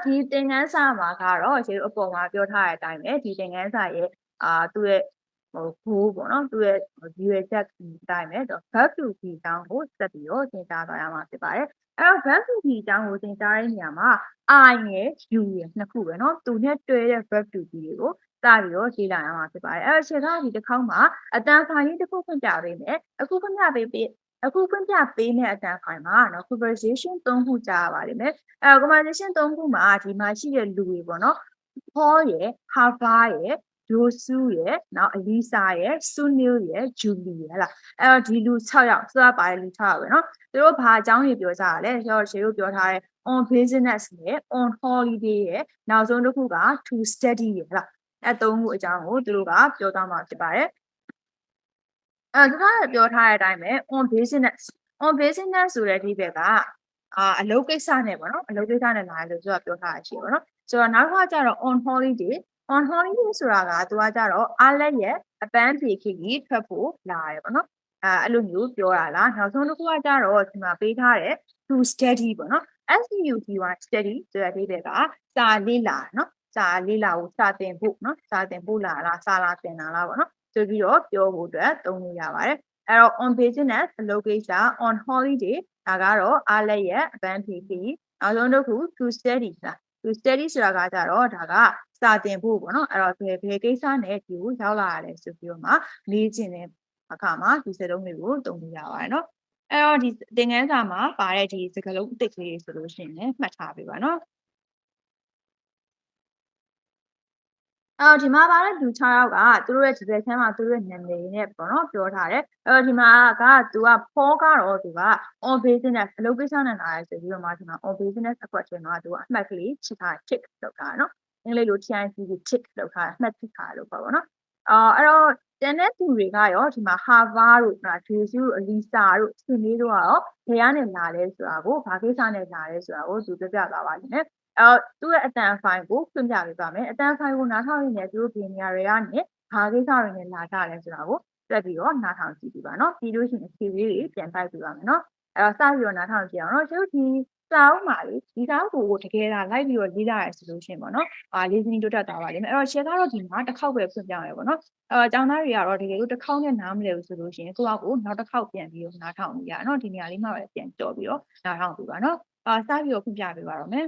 ဒီသင်ခန်းစာမှာကတော့ကျေတို့အပေါ်မှာပြောထားတဲ့အတိုင်းပဲဒီသင်ခန်းစာရဲ့သူ့ရဲ့goal ပေါ့နော်သူ့ရဲ့ရည်ရွယ်ချက်ဒီအတိုင်းပဲverb to be အကြောင်းကိုဆက်ပြီးတော့သင်ကြားသွားရမှာဖြစ်ပါတယ်အဲ့တော့ verb to be အကြောင်းကိုသင်ကြားတဲ့နေရာမှာ I ရယ် you ရယ်နှစ်ခုပဲเนาะသူနဲ့တွဲတဲ့ verb to be တွေကိုစပြီးတော့လေ့လာရမှာဖြစ်ပါတယ်အဲ့တော့ခြေသားဒီတစ်ခေါက်မှာအတန်းဖိုင်လေးတစ်ခုဖွင့်ပြပေးမယ်အခုဖွင့်ပြပေးမယ့်အတန်းဖိုင်မှာเนาะ conversation 3ခုကြားရပါလိမ့်မယ်conversation 3ခုမှာဒီမှာရှိတဲ့လူတွေပေါ့เนาะ Paul ရယ် Hava ရယ်Josu ရယ်နောက် Elisa ရယ် Sunil ရယ် Julie ရယ်ဟလားအဲ့တော့ဒီလူ6ယောက်စပါတဲ့လူ6ယောက်ပဲเนาะသူတို့ဘာအကြောင်းတွေပြောကြရလဲဆိုတော့ရှေ့တို့ပြောထားတဲ့ on business ရယ် on holiday ရယ်နောက်ဆုံးတစ်ခုက to study ရယ်ဟလားအဲ့သုံးခုအကြောင်းကိုသူတို့ကပြောသွားမှာဖြစ်ပါတယ်သူကပြောထားတဲ့အတိုင်းပဲ on business ဆိုတဲ့ဒီဘက်ကအလုပ်ကိစ္စနဲ့ပေါ့နော်အလုပ်ကိစ္စနဲ့လာတယ်လို့သူကပြောထားတာရှိပါတော့ဆိုတော့နောက်တစ်ခါကျတော့ on holiday ဆိုတာကသူကကျတော့အားလက်ရဲ့အပန်းဖြေခကြီးထွက်ဖို့လာတယ်ပေါ့နော်အဲ့လိုမျိုးပြောတာလားနောက်ဆုံးတစ်ခုကကျတော့ဒီမှာပေးထားတယ် to study ပေါ့နော် study ဆိုတဲ့ဒီဘက်ကစာလေ့လာနော်စာလေ့လာဖို့စာသင်ဖို့နော်စာသင်ဖို့လာလားစာလာသင်တာလားပေါ့နော်ဆိုပြီးတော့ပြောဖို့အတွက်သုံးလို့ရပါတယ်အဲ့တော့ on business အလုပ်ကိစ္စ on holiday ဒါကတော့အားလက်ရဲ့အပန်းဖြေခကြီးနောက်ဆုံးတစ်ခု to study လား to study ဆိုတာကကြတော့ဒါကစာသင်ဖို့ပေါ့နော်အဲ့တော့ဘယ်ကိစ္စနဲ့ဒီကိုရောက်လာရတယ်ဆိုပြီးတော့မှလေ့ကျင့်တဲ့အခါမှာဒီစကားလုံးတွေကိုသုံးလို့ရပါတယ်နော်အဲ့တော့ဒီသင်ခန်းစာမှာပါတဲ့ဒီစကားလုံးအသစ်ကလေးဆိုလို့ရှိရင်မှတ်ထားပေးပါနော်ဒီမှာပါတဲ့လူ6ယောက်ကသူတို့ရဲ့ဒီဘက်ဆန်းမှာသူတို့ရဲ့နာမည်နဲ့ပေါ့နော်ပြောထားတယ်ဒီမှာကသူက Paul ကတော့သူက on business အလုပ်ကိစ္စနဲ့လာရဲဆိုပြီးတော့မှဒီမှာ on business အကွက်ထဲမှာသူကအမှတ်ကလေးချစ်ထား tick လုပ်ထားနော်အင်္ဂလိပ်လို tick လုပ်ထားအမှတ်ချစ်ထားလို့ပေါ့နော်အဲ့တော့တန်တဲ့သူတွေကရောဒီမှာ Hava တို့Jesu တို့ Elisa တို့စင်လေးတို့ကရောဘယ်ကနေလာလဲဆိုတာကိုဘာကိစ္စနဲ့လာလဲဆိုတာကိုသူပြပြသွားပါလိမ့်မယ်သူ့ရဲ့အတန်ဖိုင်ကိုဖွင့်ပြပေးပါမယ်အတန်ဖိုင်ကိုနားထောင်နေတယ်သူတို့ဒီနေရာတွေကနေဘာကိစ္စတွေနဲ့လာကြလဲဆိုတာကိုတက်ပြီးတော့နားထောင်ကြည့်ပြပါနော်ပြီးလို့ရှိရင်အခြေလေးတွေပြန်ပိုက်ပြပါမယ်နော်အဲ့တော့စပြီးတော့နားထောင်ကြည့်အောင်နော်ကျုပ်ဒီစာအုပ်မှာလေဒီစာအုပ်ကိုတကယ်လိုက်ပြီးတော့လေ့လာရဆိုလို့ရှိရင်ပေါ့နော်listening တိုးတက်သွားပါလိမ့်မယ်အဲ့တော့ share ကတော့ဒီမှာတစ်ခေါက်ပဲဖွင့်ပြမယ်ပေါ့နော်ကျောင်းသားတွေကတော့တကယ်လို့တစ်ခေါက်နဲ့နားမလည်ဘူးဆိုလို့ရှိရင်ကိုယ့်အကိုနောက်တစ်ခေါက်ပြန်ပြီးတော့နားထောင်လို့ရနော်ဒီနေရာလေးမှာပဲပြန်ကြော်ပြီးတော့နားထောင်ပြပါနော်စပြီးတော့ဖွင့်ပြပေးပါတော့မယ်